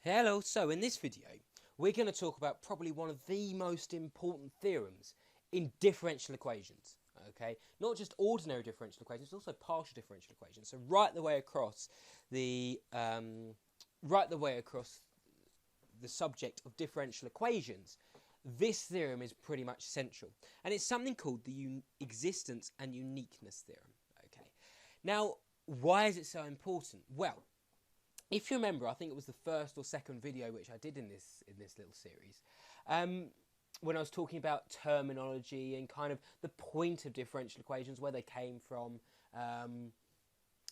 Hello, so in this video we're going to talk about probably one of the most important theorems in differential equations. Okay, not just ordinary differential equations, also partial differential equations. So right the way across the subject of differential equations, this theorem is pretty much central, and it's something called the existence and uniqueness theorem. Okay, now why is it so important? Well, if you remember, I think it was the first or second video which I did in this little series, when I was talking about terminology and kind of the point of differential equations, where they came from, and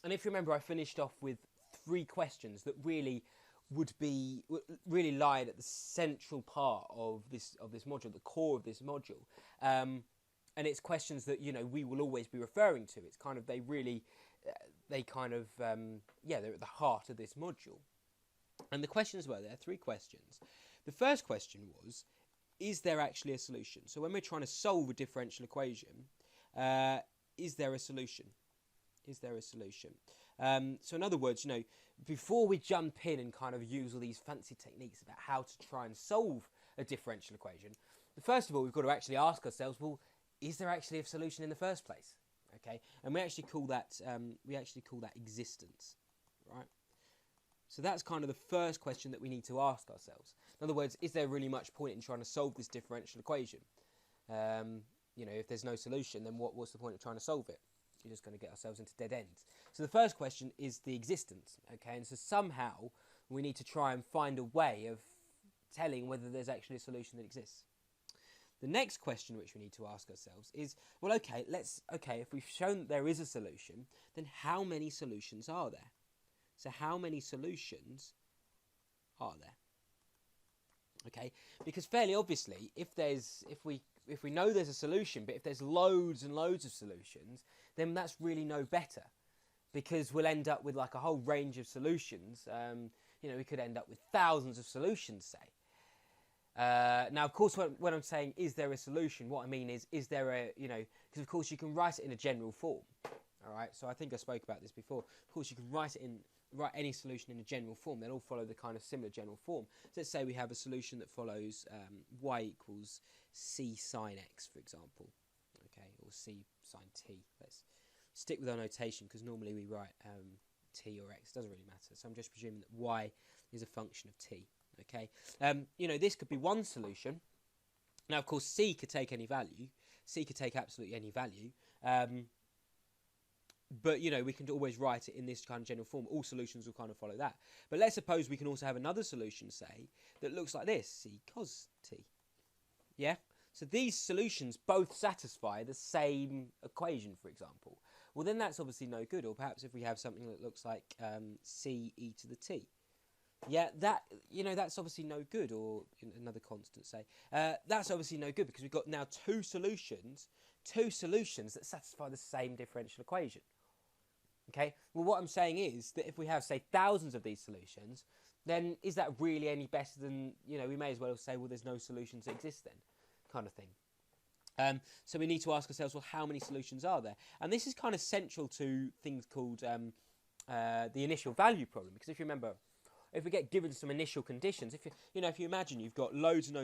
if you remember, I finished off with 3 questions that really lied at the central part of this module, the core of this module, and it's questions that we will always be referring to. It's kind of they're at the heart of this module. And the questions were, there are 3 questions. The first question was, is there actually a solution? So when we're trying to solve a differential equation, is there a solution? Is there a solution? So in other words, before we jump in and kind of use all these fancy techniques about how to try and solve a differential equation, first of all, we've got to actually ask ourselves, well, is there actually a solution in the first place? Okay, and we actually call that existence, right? So that's kind of the first question that we need to ask ourselves. In other words, is there really much point in trying to solve this differential equation? If there's no solution, then what's the point of trying to solve it? You're just going to get ourselves into dead ends. So the first question is the existence, okay? And so somehow we need to try and find a way of telling whether there's actually a solution that exists. The next question which we need to ask ourselves is, well, if we've shown that there is a solution, then how many solutions are there? So how many solutions are there? Okay, because fairly obviously, if we know there's a solution, but if there's loads and loads of solutions, then that's really no better, because we'll end up with like a whole range of solutions. We could end up with thousands of solutions, say. Now, of course, when I'm saying is there a solution, what I mean is there a, because of course you can write it in a general form. All right, so I think I spoke about this before. Of course, you can write any solution in a general form. They'll all follow the kind of similar general form. So let's say we have a solution that follows y equals c sine x, for example, okay, or c sine t. Let's stick with our notation, because normally we write t or x. It doesn't really matter. So I'm just presuming that y is a function of t. Okay, this could be one solution. Now, of course, c could take any value. C could take absolutely any value. But, we can always write it in this kind of general form. All solutions will kind of follow that. But let's suppose we can also have another solution, say, that looks like this, c cos t. Yeah? So these solutions both satisfy the same equation, for example. Well, then that's obviously no good. Or perhaps if we have something that looks like c e to the t. Yeah, that's obviously no good, or another constant, say. That's obviously no good, because we've got now two solutions that satisfy the same differential equation. Okay, well, what I'm saying is that if we have, say, thousands of these solutions, then is that really any better than, we may as well say, well, there's no solutions that exist then, kind of thing. So we need to ask ourselves, well, how many solutions are there? And this is kind of central to things called the initial value problem, because if you remember, if we get given some initial conditions, if you imagine you've got loads and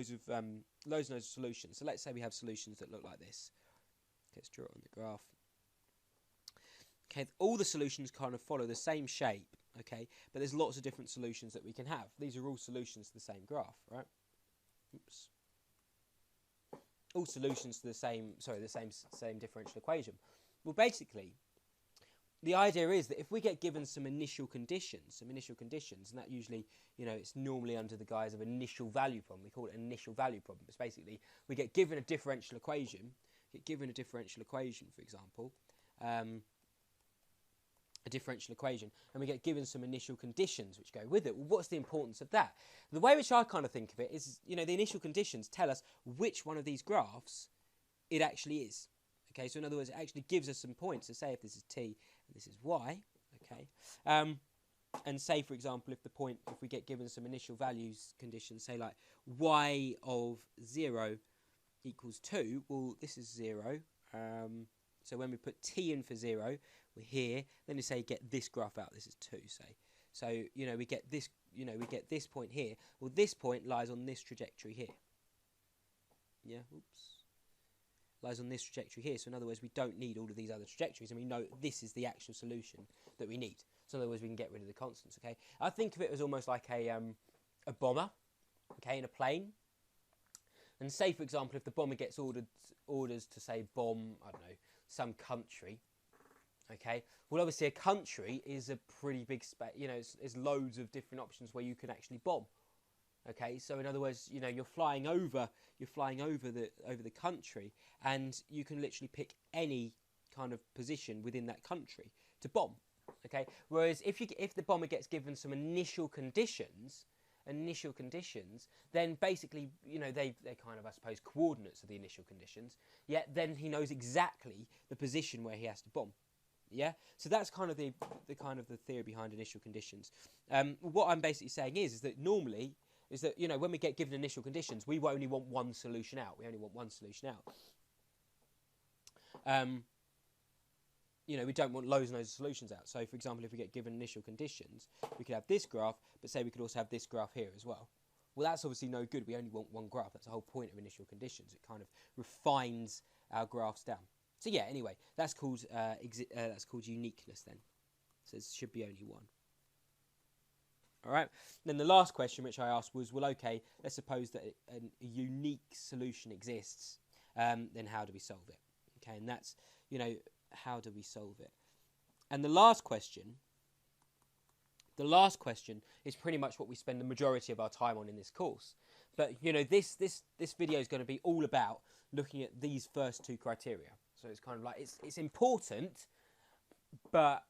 loads of solutions. So let's say we have solutions that look like this. Let's draw it on the graph. Okay, all the solutions kind of follow the same shape. Okay, but there's lots of different solutions that we can have. These are all solutions to the same graph, right? Oops. All solutions to the same differential equation. Well, basically, the idea is that if we get given some initial conditions, and that usually, it's normally under the guise of initial value problem. We call it an initial value problem. It's basically, we get given a differential equation, for example, and we get given some initial conditions which go with it. Well, what's the importance of that? The way which I kind of think of it is, the initial conditions tell us which one of these graphs it actually is. Okay, so in other words, it actually gives us some points. So say if this is t and this is y, okay, and say, for example, if we get given some initial values conditions, say like y of 0 equals 2, well, this is 0. So when we put t in for 0, we're here. Then you say get this graph out. This is 2, say. So, we get this we get this point here. Well, this point lies on this trajectory here. Yeah, oops. Lies on this trajectory here. So in other words, we don't need all of these other trajectories, and we know this is the actual solution that we need. So in other words, we can get rid of the constants. Okay, I think of it as almost like a bomber, okay, in a plane. And say, for example, if the bomber gets orders to say bomb, I don't know, some country. Okay, well, obviously a country is a pretty big space. There's loads of different options where you can actually bomb. Okay, so in other words, you're flying over the country, and you can literally pick any kind of position within that country to bomb. Okay, whereas if the bomber gets given some initial conditions, then basically, they kind of, I suppose, coordinates of the initial conditions. Yet then he knows exactly the position where he has to bomb. Yeah, so that's kind of the theory behind initial conditions. What I'm basically saying is that normally. Is that, when we get given initial conditions, we only want one solution out. We only want one solution out. We don't want loads and loads of solutions out. So, for example, if we get given initial conditions, we could have this graph, but say we could also have this graph here as well. Well, that's obviously no good. We only want one graph. That's the whole point of initial conditions. It kind of refines our graphs down. So, yeah, anyway, that's called uniqueness then. So, it should be only one. All right. Then the last question which I asked was, well, okay, let's suppose that a unique solution exists. Then how do we solve it? Okay, and that's, how do we solve it? And the last question is pretty much what we spend the majority of our time on in this course. But this video is going to be all about looking at these first two criteria. So it's kind of like it's important. But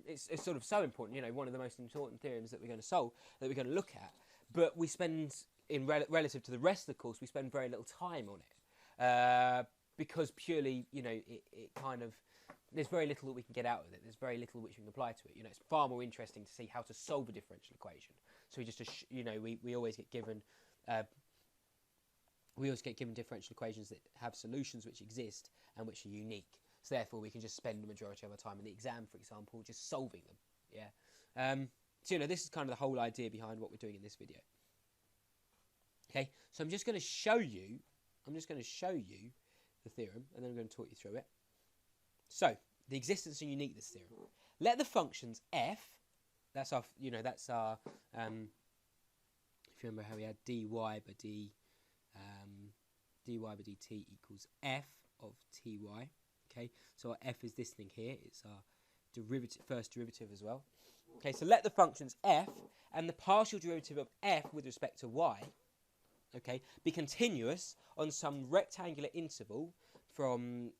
it's sort of so important, one of the most important theorems that we're going to solve, that we're going to look at. But we spend, relative to the rest of the course, we spend very little time on it. Because purely, it kind of, there's very little that we can get out of it. There's very little which we can apply to it. It's far more interesting to see how to solve a differential equation. So we just, we always get given, differential equations that have solutions which exist and which are unique. So therefore, we can just spend the majority of our time in the exam, for example, just solving them. Yeah. So this is kind of the whole idea behind what we're doing in this video. Okay. So I'm just going to show you the theorem, and then I'm going to talk you through it. So the existence and uniqueness theorem. Let the functions f. That's our. If you remember how we had dy by dt equals f of ty. Okay, so our f is this thing here. It's our first derivative as well. Okay, so let the functions f and the partial derivative of f with respect to y, okay, be continuous on some rectangular interval from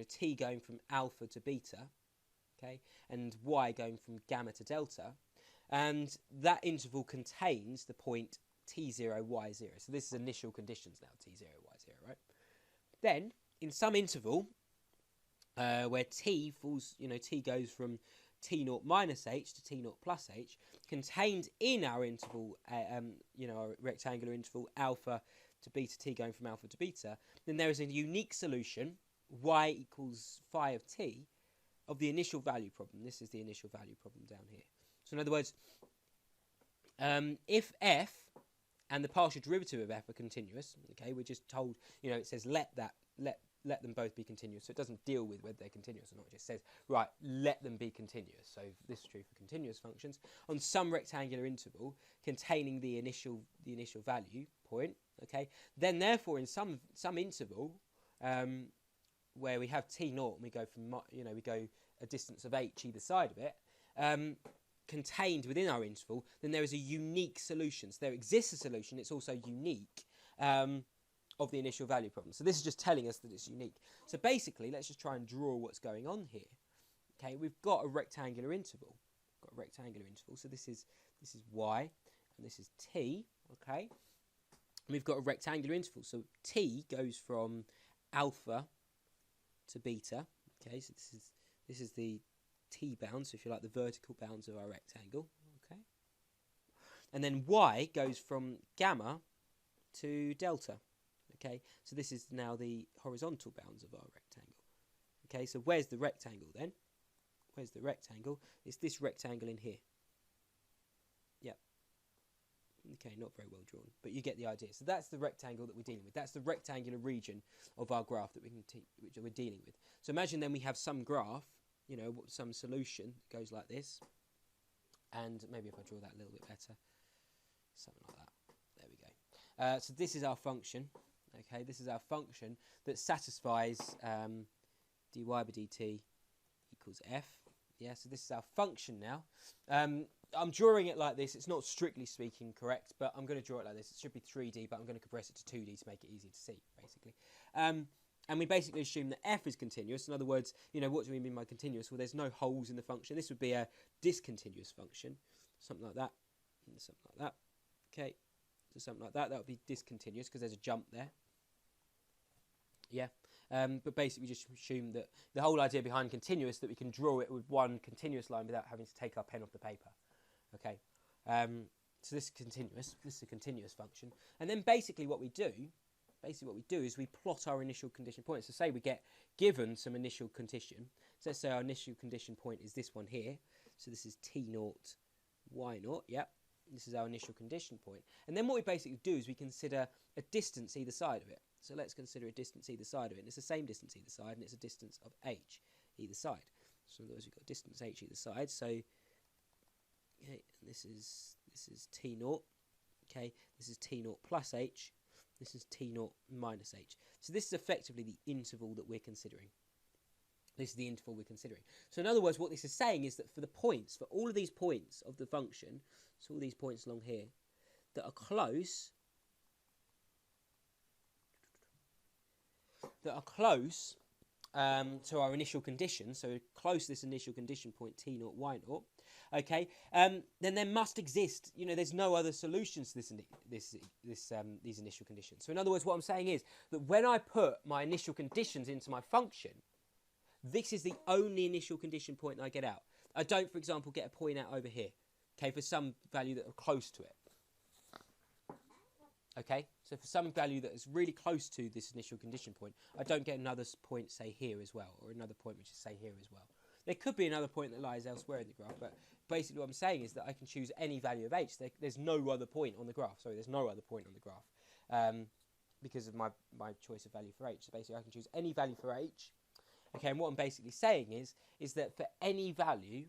t going from alpha to beta, okay, and y going from gamma to delta, and that interval contains the point t0, y0. So this is initial conditions now, t0, y0, right? Then in some interval where t falls, t goes from t0 minus h to t0 plus h, contained in our interval, our rectangular interval alpha to beta t going from alpha to beta, then there is a unique solution, y equals phi of t, of the initial value problem. This is the initial value problem down here. So in other words, if f and the partial derivative of f are continuous, okay, we're just told, it says let them both be continuous. So it doesn't deal with whether they're continuous or not. It just says, right, let them be continuous. So this is true for continuous functions on some rectangular interval containing the initial value point. Okay, then therefore in some interval where we have t0 and we go from we go a distance of h either side of it, contained within our interval, then there is a unique solution. So there exists a solution. It's also unique. Of the initial value problem. So this is just telling us that it's unique. So basically, let's just try and draw what's going on here. Okay, we've got a rectangular interval. So this is y, and this is t. Okay, and we've got a rectangular interval. So t goes from alpha to beta. Okay, so this is the t bound. So if you like, the vertical bounds of our rectangle. Okay, and then y goes from gamma to delta. Okay, so this is now the horizontal bounds of our rectangle. Okay, so where's the rectangle then? Where's the rectangle? It's this rectangle in here. Yep. Okay, not very well drawn, but you get the idea. So that's the rectangle that we're dealing with. That's the rectangular region of our graph that which we're dealing with. So imagine then we have some graph, you know, some solution that goes like this. And maybe if I draw that a little bit better, something like that. There we go. So this is our function. Okay, this is our function that satisfies dy by dt equals f. Yeah, so this is our function now. I'm drawing it like this. It's not strictly speaking correct, but I'm going to draw it like this. It should be 3D, but I'm going to compress it to 2D to make it easy to see, basically. And we basically assume that f is continuous. In other words, you know, what do we mean by continuous? Well, there's no holes in the function. This would be a discontinuous function, something like that, and something like that. Okay, so something like that. That would be discontinuous because there's a jump there. Yeah, but basically we just assume that the whole idea behind continuous, that we can draw it with one continuous line without having to take our pen off the paper. Okay, so this is continuous. This is a continuous function, and then basically what we do is we plot our initial condition point. So say we get given some initial condition. So let's say our initial condition point is this one here. So this is t0, y0. Yep, this is our initial condition point. And then what we basically do is we consider a distance either side of it. So let's consider a distance either side of it. And it's the same distance either side, and it's a distance of h either side. So in other words, we've got distance h either side. So okay, this is t0. Okay, this is t0 plus h. This is t0 minus h. So this is effectively the interval that we're considering. This is the interval we're considering. So in other words, what this is saying is that for the points, for all of these points of the function, so all these points along here, that are close, to our initial condition, so close to this initial condition point t0, y0, okay, then there must exist, you know, there's no other solutions to these initial conditions. So in other words, what I'm saying is that when I put my initial conditions into my function, this is the only initial condition point that I get out. I don't, for example, get a point out over here, okay, for some value that are close to it. Okay, so for some value that is really close to this initial condition point, I don't get another point, say, here as well, or another point which is, say, here as well. There could be another point that lies elsewhere in the graph, but basically what I'm saying is that I can choose any value of h. There's no other point on the graph. Sorry, there's no other point on the graph because of my choice of value for h. So basically I can choose any value for h. Okay, and what I'm basically saying is that for any value,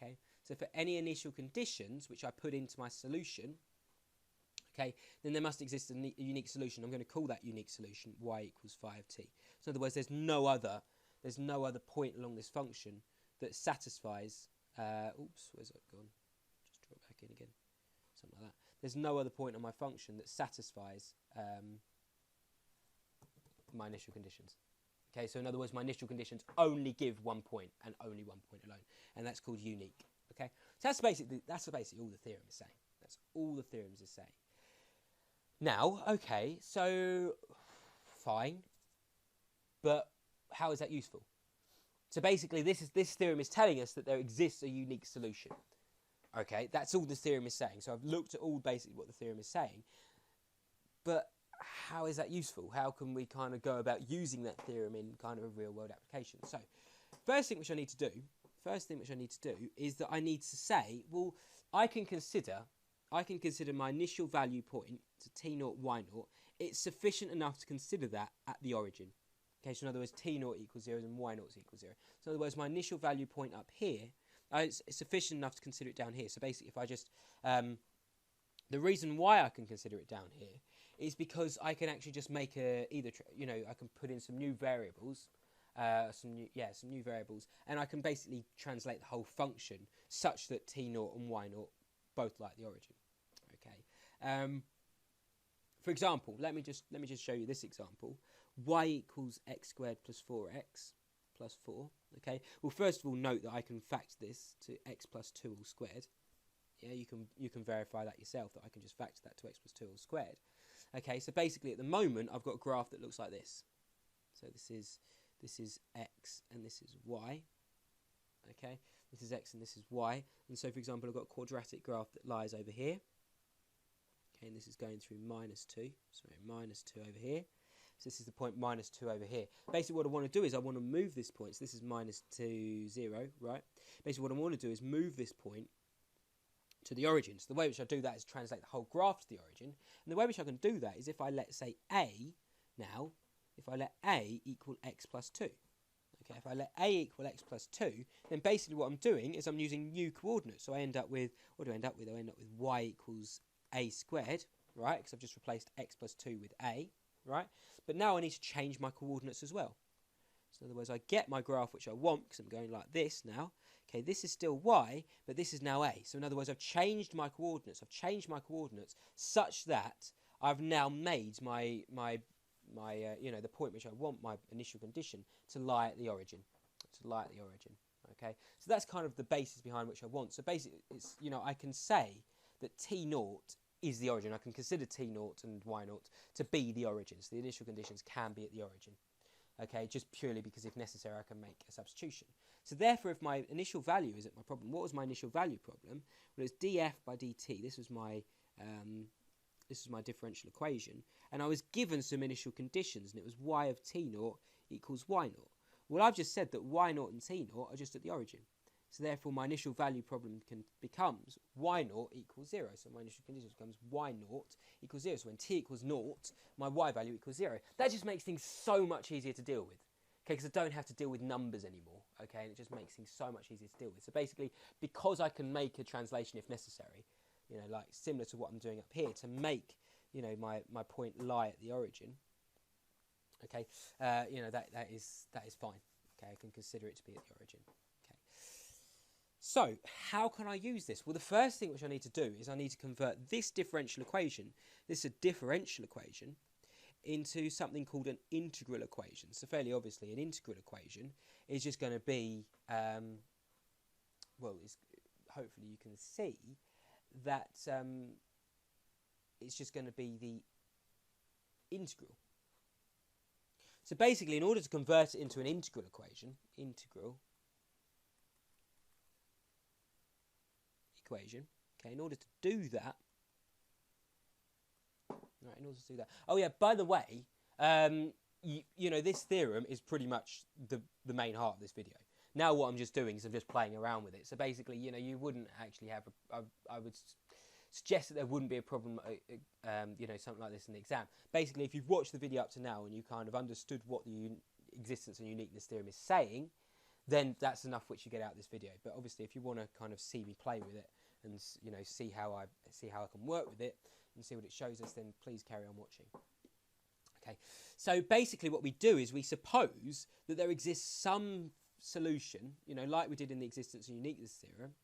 okay, so for any initial conditions which I put into my solution, okay, then there must exist a unique solution. I'm going to call that unique solution y equals phi of t. So in other words, there's no other point along this function that satisfies. Oops, where's that gone? Just draw it back in again. Something like that. There's no other point on my function that satisfies my initial conditions. Okay, so in other words, my initial conditions only give 1 point and only 1 point alone, and that's called unique. Okay, so that's basically all the theorem is saying. That's all the theorems is saying. Now, okay, so fine, but how is that useful? So basically, this theorem is telling us that there exists a unique solution. Okay, that's all the theorem is saying. So I've looked at all basically what the theorem is saying, but how is that useful? How can we kind of go about using that theorem in kind of a real world application? So, first thing which I need to do is that I need to say, well, I can consider my initial value point to t0, y0. It's sufficient enough to consider that at the origin. Okay, so in other words, t0 equals 0 and y0 equals 0. So in other words, my initial value point up here, it's sufficient enough to consider it down here. So basically, if I just, the reason why I can consider it down here is because I can actually just make I can put in some new variables, some new variables, and I can basically translate the whole function such that t0 and y0 both like the origin. Okay. For example, let me just show you this example. Y equals x squared plus 4x plus 4. Okay. Well, first of all, note that I can factor this to x plus 2 all squared. Yeah, you can verify that yourself, that I can just factor that to x plus 2 all squared. Okay, so basically at the moment I've got a graph that looks like this. So this is x and this is y. Okay, this is x and this is y. And so for example, I've got a quadratic graph that lies over here. Okay, and this is going through minus 2 over here. So this is the point minus 2 over here. Basically what I want to do is I want to move this point. So this is minus 2, 0, right? Basically what I want to do is move this point to the origin. So the way which I do that is translate the whole graph to the origin. And the way which I can do that is if I let, say, A now, if I let A equal x plus 2. Okay, if I let A equal x plus 2, then basically what I'm doing is I'm using new coordinates. So I end up with, what do I end up with? I end up with y equals a squared, right? Because I've just replaced x plus 2 with a, right? But now I need to change my coordinates as well. So in other words, I get my graph which I want, because I'm going like this now. Okay, this is still y, but this is now a. So in other words, I've changed my coordinates. I've changed my coordinates such that I've now made my the point which I want my initial condition to lie at the origin. Okay, so that's kind of the basis behind which I want. So basically, it's, I can say that t naught is the origin. I can consider t naught and y naught to be the origin. So the initial conditions can be at the origin. Okay, just purely because if necessary I can make a substitution. So therefore, if my initial value is at my problem, what was my initial value problem? Well, it's df by dt. This was my differential equation, and I was given some initial conditions, and it was y of t naught equals y naught. Well, I've just said that y naught and t naught are just at the origin. So therefore, my initial value problem becomes y naught equals 0. So my initial condition becomes y naught equals 0. So when t equals 0, my y value equals 0. That just makes things so much easier to deal with. Okay, because I don't have to deal with numbers anymore. Okay, and it just makes things so much easier to deal with. So basically, because I can make a translation if necessary, like similar to what I'm doing up here, to make, my point lie at the origin. Okay, that is fine. Okay, I can consider it to be at the origin. Okay. So how can I use this? Well, the first thing which I need to do is I need to convert this differential equation. This is a differential equation into something called an integral equation. So fairly obviously, an integral equation is just going to be, hopefully you can see that it's just going to be the integral. So basically, in order to convert it into an integral equation, okay, in order to do that, oh yeah, by the way, this theorem is pretty much the main heart of this video. Now what I'm just doing is I'm just playing around with it. So basically, you wouldn't actually have, I would suggest that there wouldn't be a problem, something like this in the exam. Basically, if you've watched the video up to now and you kind of understood what the existence and uniqueness theorem is saying, then that's enough which you get out of this video. But obviously, if you want to kind of see me play with it and see how I can work with it and see what it shows us, then please carry on watching. Okay, so basically what we do is we suppose that there exists some solution, like we did in the existence and uniqueness theorem.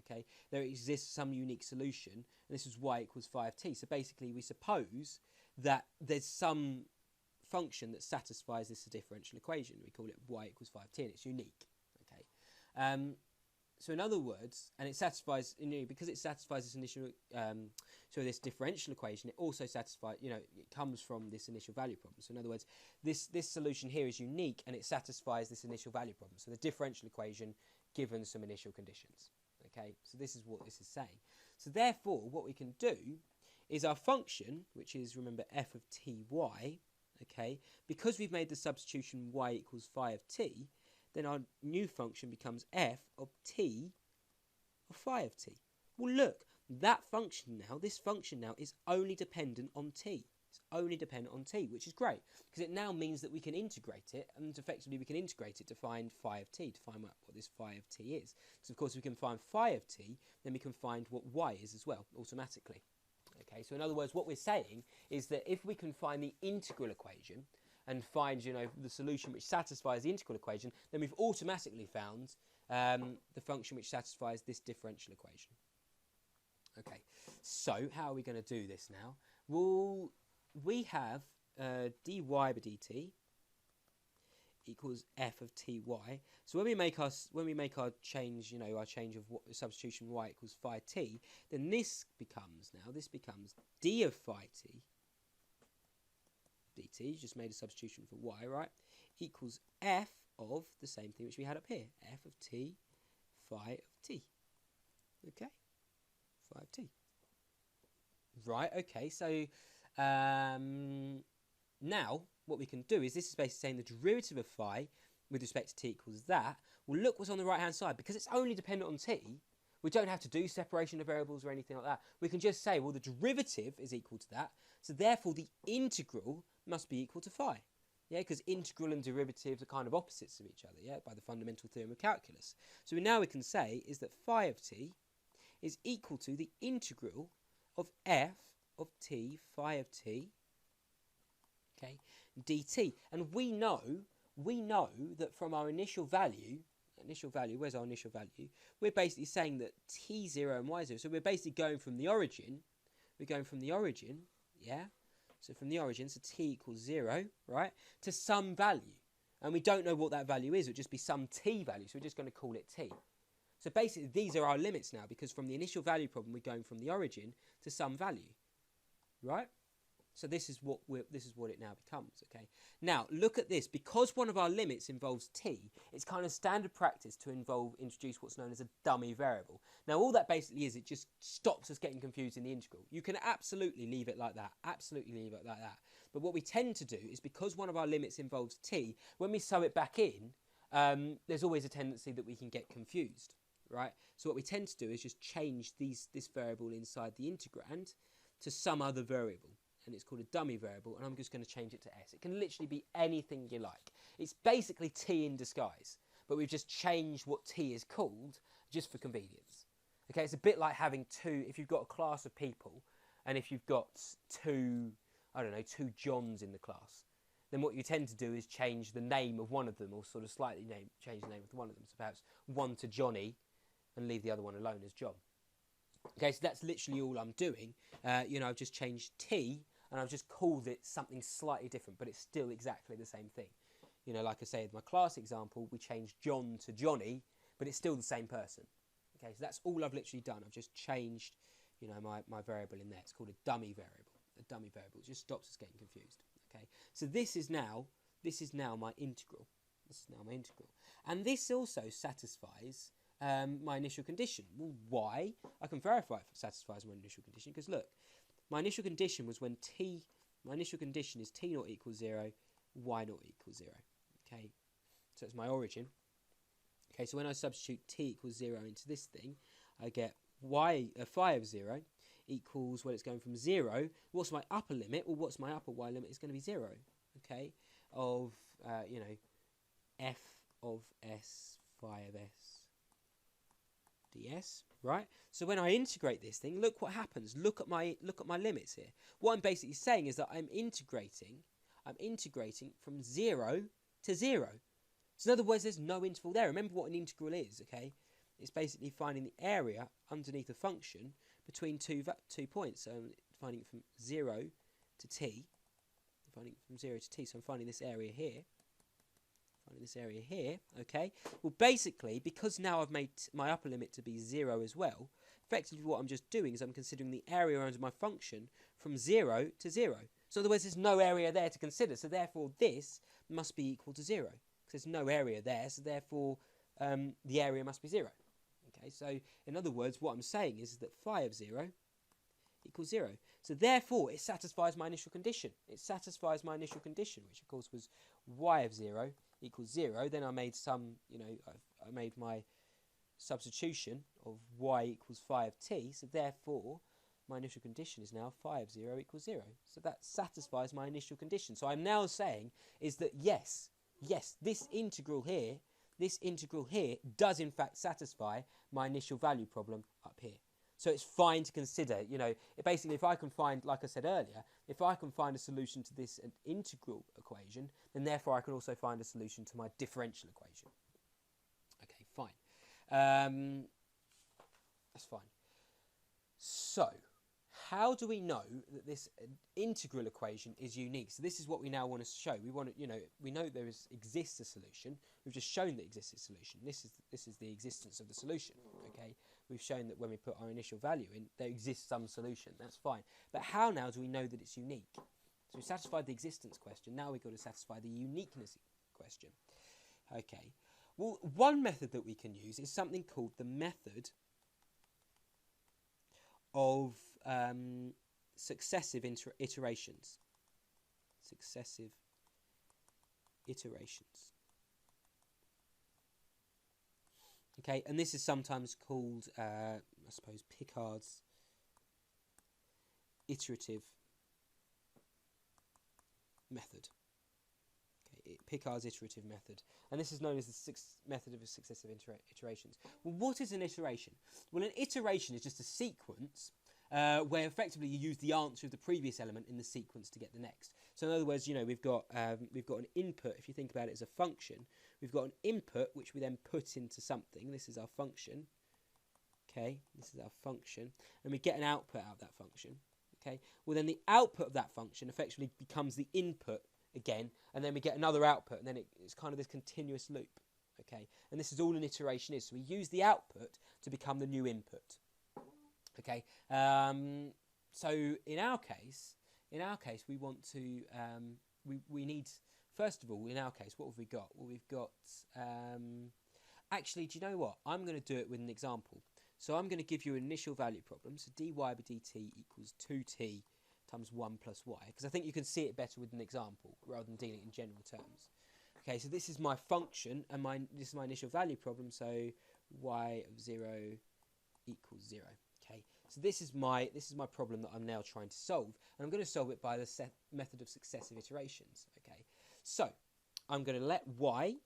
Okay, there exists some unique solution, and this is y equals 5t. So basically we suppose that there's some function that satisfies this differential equation. We call it y equals 5t, and it's unique. Okay, so in other words, and it satisfies, because it satisfies this initial, this differential equation, it also satisfies, it comes from this initial value problem. So in other words, this solution here is unique, and it satisfies this initial value problem. So the differential equation given some initial conditions. Okay, so this is what this is saying. So therefore, what we can do is our function, which is, remember, f of ty, okay, because we've made the substitution y equals 5t, then our new function becomes f of t of phi of t. Well, look, that function now, this function now is only dependent on t. It's only dependent on t, which is great, because it now means that we can integrate it, and effectively we can integrate it to find phi of t, to find what this phi of t is. So of course we can find phi of t, then we can find what y is as well, automatically. Okay, so in other words, what we're saying is that if we can find the integral equation, and find, the solution which satisfies the integral equation, then we've automatically found the function which satisfies this differential equation. Okay, so how are we going to do this now? Well, we have dy by dt equals f of ty. So when we make our change, our change of substitution y equals phi t, then this becomes d of phi t dt, just made a substitution for y, right, equals f of the same thing which we had up here, f of t phi of t. Okay, phi of t. Right, okay, so now what we can do is, this is basically saying the derivative of phi with respect to t equals that. Well, look what's on the right hand side. Because it's only dependent on t, We don't have to do separation of variables or anything like that. We can just say, well, the derivative is equal to that, so therefore the integral must be equal to phi. Yeah, because integral and derivatives are kind of opposites of each other, yeah, by the fundamental theorem of calculus. So now we can say is that phi of t is equal to the integral of f of t, phi of t, okay, dt. And we know that from our initial value, where's our initial value? We're basically saying that t0 and y0, so we're basically going from the origin, yeah, so from the origin, so t equals 0, right, to some value. And we don't know what that value is, it would just be some t value, so we're just going to call it t. So basically, these are our limits now, because from the initial value problem, we're going from the origin to some value, right? So this is what it now becomes, okay? Now, look at this. Because one of our limits involves t, it's kind of standard practice to introduce what's known as a dummy variable. Now, all that basically is, it just stops us getting confused in the integral. You can absolutely leave it like that, But what we tend to do is, because one of our limits involves t, when we sew it back in, there's always a tendency that we can get confused, right? So what we tend to do is just change this variable inside the integrand to some other variable. And it's called a dummy variable, and I'm just going to change it to s. It can literally be anything you like. It's basically t in disguise, but we've just changed what t is called just for convenience. Okay, it's a bit like having if you've got a class of people, and if you've got two Johns in the class, then what you tend to do is change the name of one of them, or sort of slightly change the name of one of them. So perhaps one to Johnny, and leave the other one alone as John. Okay, so that's literally all I'm doing. I've just changed t, and I've just called it something slightly different, but it's still exactly the same thing. Like I say in my class example, we changed John to Johnny, but it's still the same person. Okay, so that's all I've literally done. I've just changed, my variable in there. It's called a dummy variable. A dummy variable. It just stops us getting confused. Okay, so this is now my integral. And this also satisfies my initial condition. Well, why? I can verify if it satisfies my initial condition, because look, my initial condition was when my initial condition is t not equals 0, y not equals 0. Okay, so it's my origin. Okay, so when I substitute t equals 0 into this thing, I get phi of 0 equals, well, it's going from 0. What's my upper limit? Well, what's my upper y limit? It's going to be 0. Okay, of, f of s, phi of s ds, right? So when I integrate this thing, look what happens. Look at my limits here. What I'm basically saying is that I'm integrating from 0 to 0. So in other words, there's no interval there. Remember what an integral is, okay? It's basically finding the area underneath a function between two points. So I'm finding it from 0 to t. So I'm finding this area here. Okay. Well, basically, because now I've made my upper limit to be 0 as well, effectively what I'm just doing is I'm considering the area under my function from 0 to 0. So in other words, there's no area there to consider, so therefore this must be equal to 0. Because there's no area there, so therefore the area must be 0. Okay, so in other words, what I'm saying is that phi of 0 equals 0. So therefore, it satisfies my initial condition. Which of course was y of 0 equals 0. Then I made I made my substitution of y equals phi of t. So therefore, my initial condition is now phi of 0 equals 0. So that satisfies my initial condition. So I'm now saying is that yes, this integral here does in fact satisfy my initial value problem up here. So it's fine to consider, basically if I can find, like I said earlier, if I can find a solution to this integral equation, then therefore I can also find a solution to my differential equation. Okay, fine. That's fine. So, how do we know that this integral equation is unique? So this is what we now want to show. We want to, we know there exists a solution. We've just shown that exists a solution. This is the existence of the solution. Okay, we've shown that when we put our initial value in, there exists some solution. That's fine. But how now do we know that it's unique? So we satisfied the existence question. Now we've got to satisfy the uniqueness question. Okay. Well, one method that we can use is something called the method of successive iterations. Okay, and this is sometimes called, I suppose, Picards' iterative method. Okay, Picards' iterative method. And this is known as the method of successive iterations. Well, what is an iteration? Well, an iteration is just a sequence where effectively you use the answer of the previous element in the sequence to get the next. So in other words, you know, we've got an input. If you think about it as a function, we've got an input which we then put into something. This is our function. Okay, this is our function, and we get an output out of that function. Okay, well then the output of that function effectively becomes the input again, and then we get another output, and then it's kind of this continuous loop. Okay, and this is all an iteration is. So we use the output to become the new input. Okay, so in our case, we want to we need, first of all, in our case, what have we got? Well, we've got actually, do you know what? I'm going to do it with an example. So I'm going to give you an initial value problem. So dy by dt equals 2t times 1 plus y, because I think you can see it better with an example rather than dealing in general terms. Okay, so this is my function, and this is my initial value problem. So y of 0 equals 0. Okay, so this is my problem that I'm now trying to solve, and I'm going to solve it by the method of successive iterations. Okay, so I'm going to let y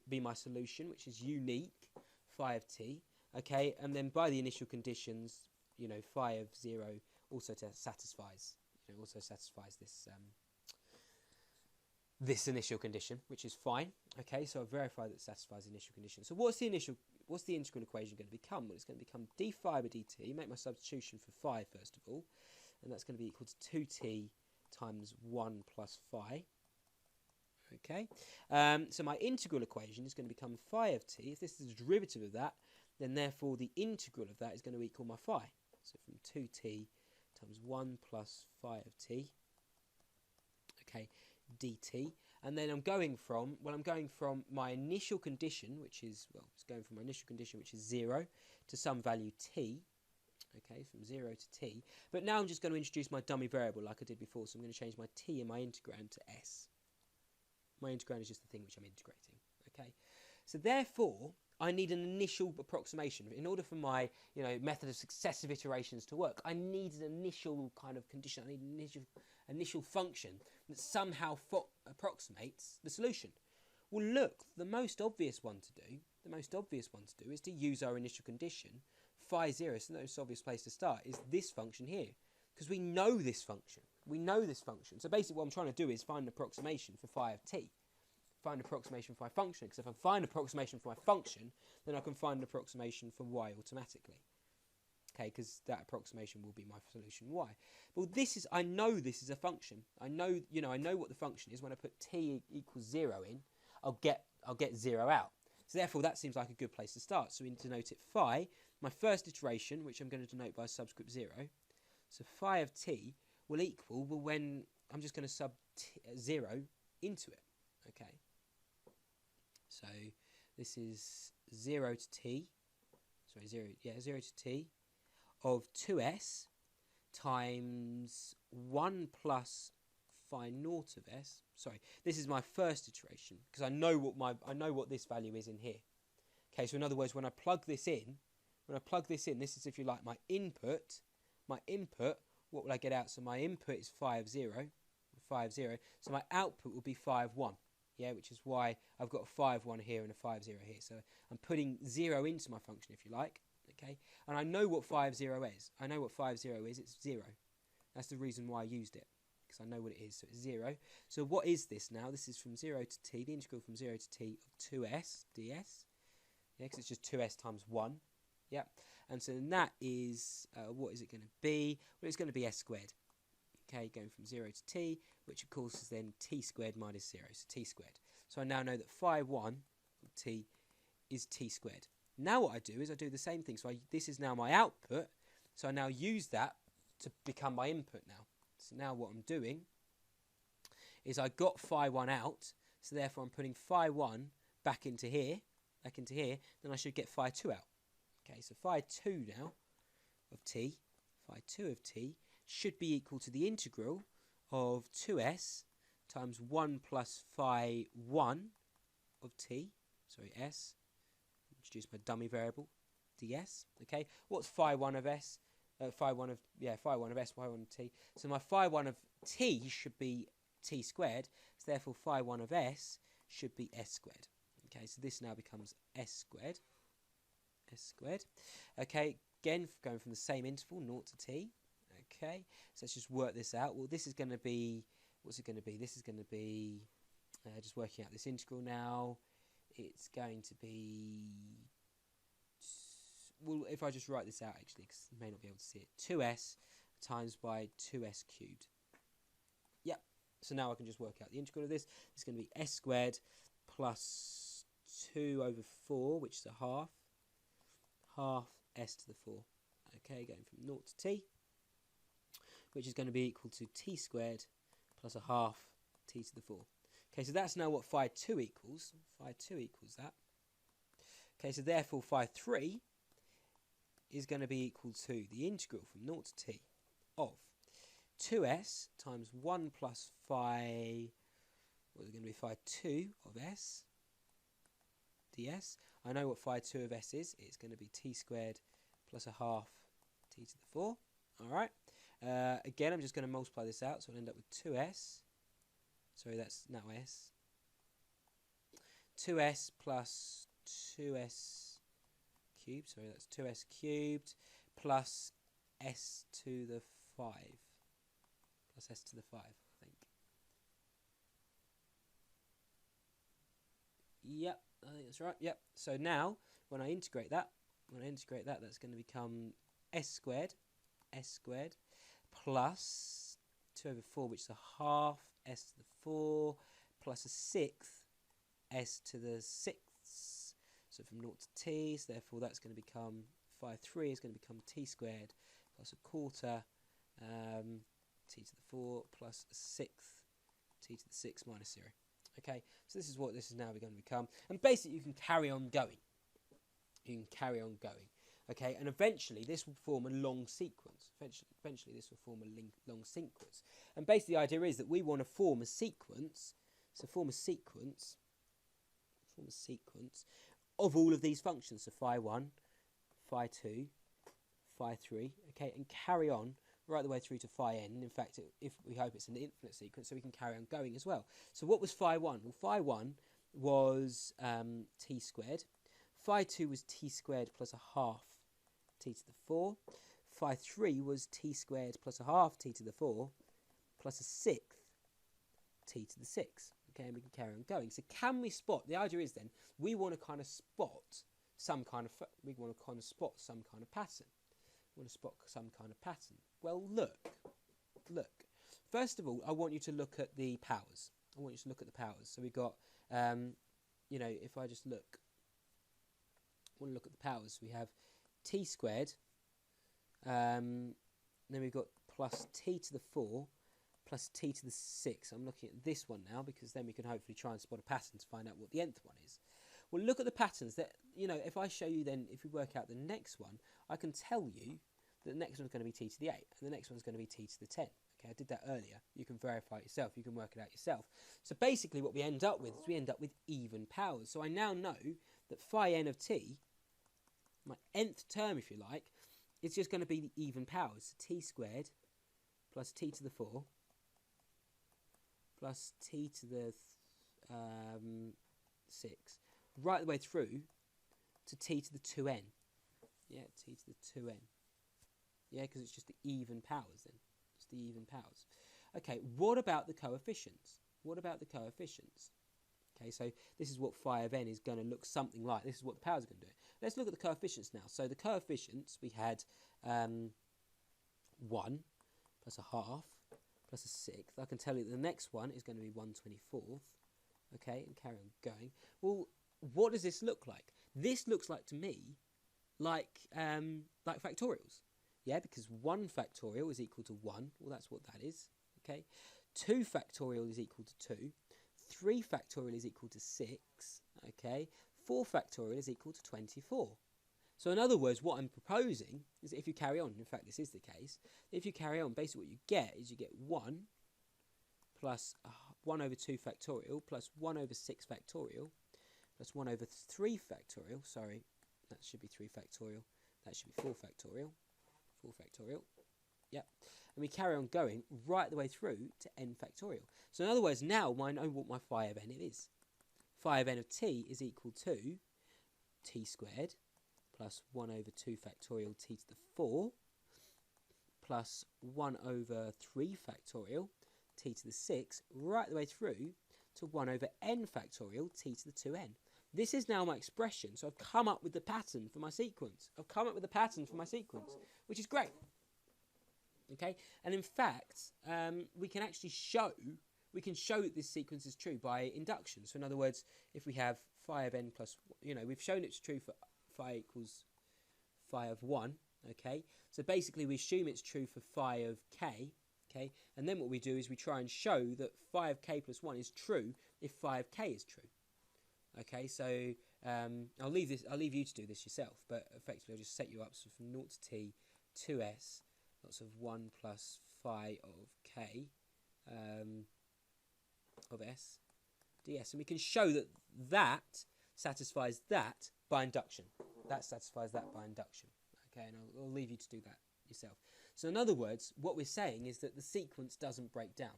be my solution, which is unique phi of t. Okay, and then by the initial conditions, you know, phi of 0 also satisfies this this initial condition, which is fine. Okay, so I've verified that it satisfies the initial condition. So what's the integral equation going to become? Well, it's going to become d phi by dt. Make my substitution for phi first of all, and that's going to be equal to 2t times 1 plus phi. Okay, so my integral equation is going to become phi of t. If this is a derivative of that, then therefore the integral of that is going to equal my phi. So from 2t times 1 plus phi of t, okay, dt. And then I'm going from my initial condition, which is, it's going from my initial condition, which is 0, to some value t, okay, from 0 to t. But now I'm just going to introduce my dummy variable like I did before, so I'm going to change my t and my integrand to s. My integrand is just the thing which I'm integrating, okay. So therefore, I need an initial approximation. In order for my, method of successive iterations to work, I need an initial kind of condition. I need an initial function that somehow approximates the solution. Well, look, the most obvious one to do is to use our initial condition, phi 0. So the most obvious place to start is this function here, because we know this function. So basically what I'm trying to do is find an approximation for phi of t. Find an approximation for my function, because if I find an approximation for my function, then I can find an approximation for y automatically. Okay, because that approximation will be my solution y. Well, I know this is a function. I know what the function is. When I put t equals 0 in, I'll get 0 out. So therefore, that seems like a good place to start. So we denote it phi. My first iteration, which I'm going to denote by subscript 0. So phi of t will equal, when I'm just going to sub 0 into it. Okay. So this is 0 to t, 0 to t of 2s times 1 plus phi naught of s. Sorry, this is my first iteration, because I know what this value is in here. Okay, so in other words, when I plug this in, this is, if you like, my input. What will I get out? So my input is phi of 0. So my output will be phi of 1. Yeah, which is why I've got a phi of 1 here and a phi of 0 here. So I'm putting 0 into my function, if you like. Okay, and I know what phi of 0 is. It's 0. That's the reason why I used it, because I know what it is. So it's 0. So what is this now? This is from 0 to t, the integral from 0 to t of 2s ds. Yeah, because it's just 2s times 1. Yeah, and so then that is, what is it going to be? Well, it's going to be s squared. Okay, going from 0 to t, which of course is then t squared minus 0, so t squared. So I now know that phi 1 of t is t squared. Now what I do is I do the same thing. So this is now my output, so I now use that to become my input now. So now what I'm doing is I got phi 1 out, so therefore I'm putting phi 1 back into here, then I should get phi 2 out. Okay, so phi 2 now of t, phi 2 of t, should be equal to the integral of 2s times 1 plus phi 1 of t, sorry, s, introduce my dummy variable, ds. Okay, what's phi 1 of s? Phi 1 of s, phi 1 of t. So my phi 1 of t should be t squared. So therefore phi 1 of s should be s squared. Okay, so this now becomes s squared. S squared. Okay, again going from the same interval, 0 to t. Okay, so let's just work this out. Well, this is going to be, what's it going to be? This is going to be, just working out this integral now. It's going to be, well, if I just write this out actually, because you may not be able to see it, 2s times by 2s cubed. Yep, so now I can just work out the integral of this. It's going to be s squared plus 2 over 4, which is a half s to the 4. Okay, going from 0 to t, which is going to be equal to t squared plus a half t to the 4. Okay, so that's now what phi 2 equals. Phi 2 equals that. Okay, so therefore phi 3 is going to be equal to the integral from 0 to t of 2s times 1 plus phi, what is it going to be, phi 2 of s ds. I know what phi 2 of s is. It's going to be t squared plus a half t to the 4. Alright. Again, I'm just going to multiply this out, so I'll end up with 2s. Sorry, that's now s. 2s plus 2s cubed. Sorry, that's 2s cubed plus s to the 5. Plus s to the 5, I think. Yep, I think that's right. Yep. So now, when I integrate that, that's going to become s squared plus 2 over 4, which is a half s to the 4 plus a sixth s to the 6th. So from 0 to t, so therefore that's going to become phi 3 is going to become t squared plus a quarter t to the 4 plus a sixth t to the 6 minus 0. Okay, so this is what this is now going to become. And basically you can carry on going. Okay, and eventually this will form a long sequence. Eventually this will form a long sequence. And basically the idea is that we want to form a sequence. So form a sequence of all of these functions. So phi 1, phi 2, phi 3, okay, and carry on right the way through to phi n. In fact, if we hope it's an infinite sequence, so we can carry on going as well. So what was phi 1? Well, phi 1 was t squared. Phi 2 was t squared plus a half t to the 4. Phi 3 was t squared plus a half t to the 4 plus a sixth t to the 6. Okay, and we can carry on going. So can we spot? The idea is then we want to kind of spot some kind of pattern. We want to spot some kind of pattern. Well, look. First of all, I want you to look at the powers. So we've got, if I just look, I want to look at the powers. We have t squared, then we've got plus t to the 4 plus t to the 6. I'm looking at this one now because then we can hopefully try and spot a pattern to find out what the nth one is. Well, look at the patterns that, if I show you then, if we work out the next one, I can tell you that the next one's going to be t to the 8 and the next one's going to be t to the 10. Okay, I did that earlier. You can verify it yourself. You can work it out yourself. So basically what we end up with is we end up with even powers. So I now know that phi n of t, my nth term if you like, is just going to be the even powers. So t squared plus t to the 4 plus t to the 6, right the way through to t to the 2n. Yeah, t to the 2n. Yeah, because it's just the even powers then. Just the even powers. Okay, what about the coefficients? Okay, so this is what phi of n is going to look something like. This is what the powers are going to do. Let's look at the coefficients now. So the coefficients, we had 1 plus a half plus a sixth. I can tell you that the next one is going to be 1/24th. Okay, and carry on going. Well, what does this look like? This looks like to me like factorials. Yeah, because 1 factorial is equal to 1. Well, that's what that is. Okay, 2 factorial is equal to 2. 3 factorial is equal to 6. Okay, 4 factorial is equal to 24. So in other words, what I'm proposing is that if you carry on, in fact this is the case, if you carry on, basically what you get is you get 1 plus 1 over 2 factorial plus 1 over 6 factorial plus 1 over 3 factorial, sorry, That should be 3 factorial. That should be 4 factorial. 4 factorial. Yep. And we carry on going right the way through to n factorial. So in other words, now I know what my phi of n is. Phi of n of t is equal to t squared plus 1 over 2 factorial t to the 4 plus 1 over 3 factorial t to the 6 right the way through to 1 over n factorial t to the 2n. This is now my expression, so I've come up with the pattern for my sequence. Which is great. Okay, and in fact, we can actually show that this sequence is true by induction. So in other words, if we have phi of n plus, we've shown it's true for phi equals phi of 1, okay? So basically we assume it's true for phi of k, okay? And then what we do is we try and show that phi of k plus 1 is true if phi of k is true. Okay, so I'll leave you to do this yourself, but effectively I'll just set you up so from 0 to t, 2s, lots of 1 plus phi of k of s ds, and we can show that that satisfies that by induction. That satisfies that by induction. Okay, and I'll leave you to do that yourself. So in other words, what we're saying is that the sequence doesn't break down.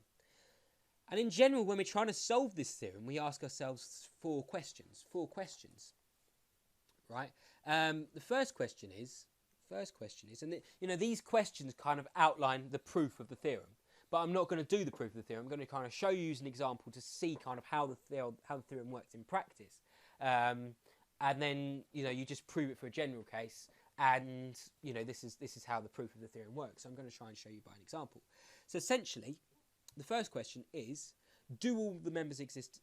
And in general, when we're trying to solve this theorem, we ask ourselves 4 questions. Right? The first question is, and these questions kind of outline the proof of the theorem. But I'm not going to do the proof of the theorem. I'm going to kind of show you an example to see kind of how the theorem works in practice. And then you just prove it for a general case, and this is how the proof of the theorem works. So I'm going to try and show you by an example. So essentially, the first question is: do all the members exist?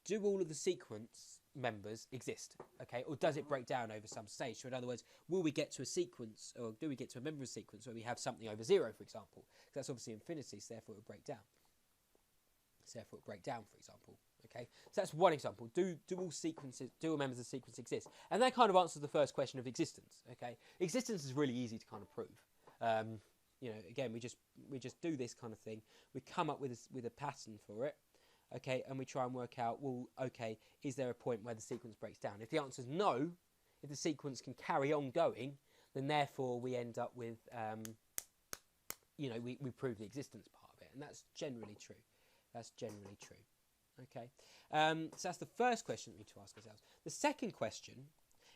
Do all of the sequence members exist? Okay, or does it break down over some stage? So in other words, will we get to a sequence, or do we get to a member sequence where we have something over 0, for example? Because that's obviously infinity, so therefore it will break down. For example. Okay, so that's one example. Do all members of the sequence exist? And that kind of answers the first question of existence. Okay, existence is really easy to kind of prove. Again, we just do this kind of thing. We come up with a pattern for it. Okay, and we try and work out, well, okay, is there a point where the sequence breaks down? If the answer is no, if the sequence can carry on going, then therefore we end up with, we prove the existence part of it, and that's generally true. Okay, so that's the first question we need to ask ourselves. The second question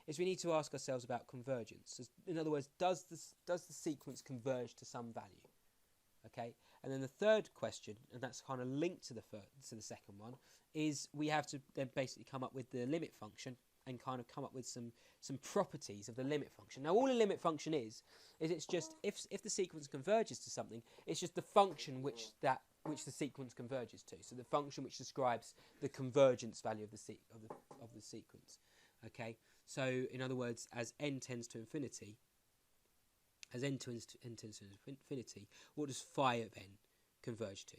is we need to ask ourselves about convergence. In other words, does the sequence converge to some value? Okay, and then the third question, and that's kind of linked to the second one, is we have to then basically come up with the limit function and kind of come up with some properties of the limit function. Now, all a limit function is it's just if the sequence converges to something, it's just the function which the sequence converges to. So the function which describes the convergence value of the sequence. Okay, so in other words, as n tends to infinity. What does phi of n converge to?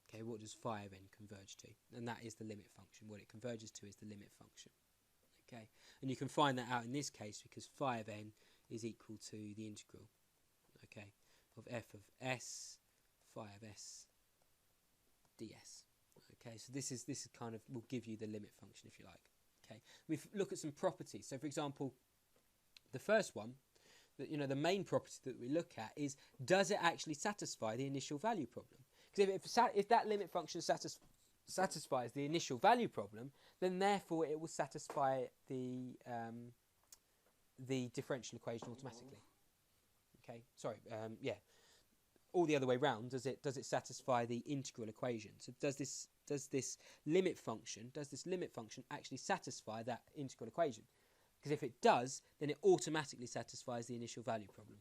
Okay, what does phi of n converge to? And that is the limit function. What it converges to is the limit function. Okay, and you can find that out in this case because phi of n is equal to the integral, okay, of f of s, phi of s, ds. Okay, so this is kind of will give you the limit function if you like. Okay, we look at some properties. So for example, the first one. The main property that we look at is, does it actually satisfy the initial value problem? Because if that limit function satisfies the initial value problem, then therefore it will satisfy the differential equation automatically. Okay, all the other way round. Does it satisfy the integral equation? So does this limit function actually satisfy that integral equation? Because if it does, then it automatically satisfies the initial value problem.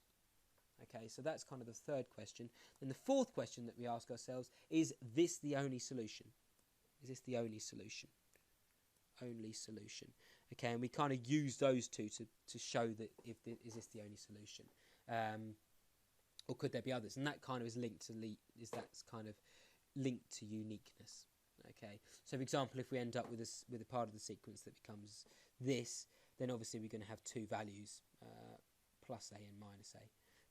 Okay, so that's kind of the third question. Then the fourth question that we ask ourselves, is this the only solution? Is this the only solution? Only solution. Okay, and we kind of use those two to show that is this the only solution? Or could there be others? And that kind of is linked to uniqueness. Okay, so for example, if we end up with a part of the sequence that becomes this, then obviously we're going to have two values, plus a and minus a.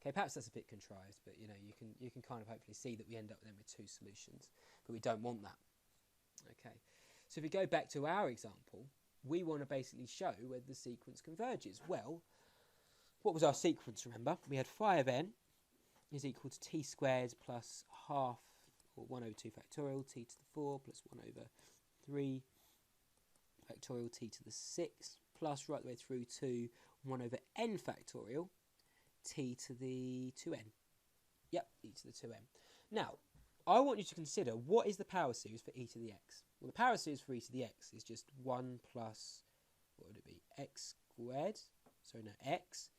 Okay, perhaps that's a bit contrived, but you can kind of hopefully see that we end up then with two solutions, but we don't want that. Okay, so if we go back to our example, we want to basically show whether the sequence converges. Well, what was our sequence, remember? We had phi of n is equal to t squared plus half, or 1 over 2 factorial, t to the 4 plus 1 over 3 factorial, t to the 6, plus right the way through to 1 over n factorial, t to the 2n. Yep, e to the 2n. Now, I want you to consider what is the power series for e to the x. Well, the power series for e to the x is just 1 plus, what would it be, x squared, sorry, no, x,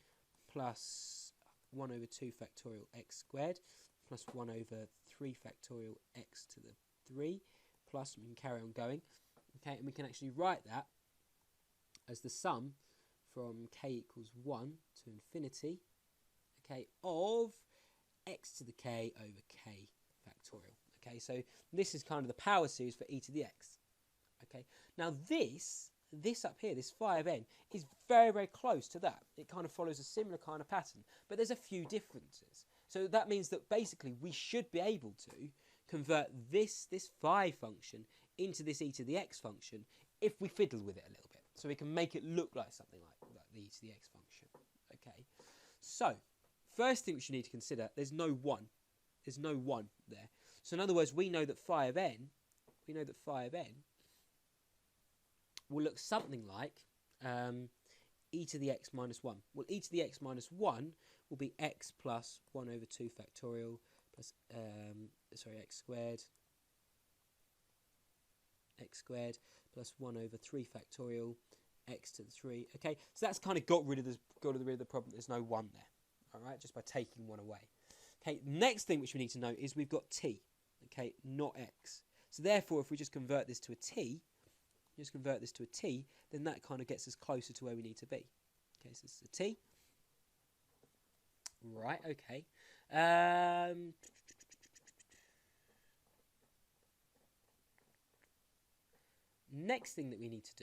plus 1 over 2 factorial x squared, plus 1 over 3 factorial x to the 3, plus, we can carry on going, okay, and we can actually write that as the sum from k equals 1 to infinity, okay, of x to the k over k factorial. Okay, so this is kind of the power series for e to the x. Okay, now this up here, this phi of n, is very, very close to that. It kind of follows a similar kind of pattern, but there's a few differences. So that means that basically we should be able to convert this phi function into this e to the x function if we fiddle with it a little bit. So we can make it look like something like the e to the x function. Okay, so first thing we should need to consider, there's no 1. There's no 1 there. So in other words, we know that phi of n will look something like e to the x minus 1. Well, e to the x minus 1 will be x plus 1 over 2 factorial plus, x squared plus 1 over 3 factorial x to the 3. Okay, so that's kind of got rid of the problem. There's no 1 there. All right, just by taking 1 away. Okay, next thing which we need to know is we've got t, okay, not x. So therefore, if we just convert this to a t, then that kind of gets us closer to where we need to be. Okay, so this is a t. Right, okay. Next thing that we need to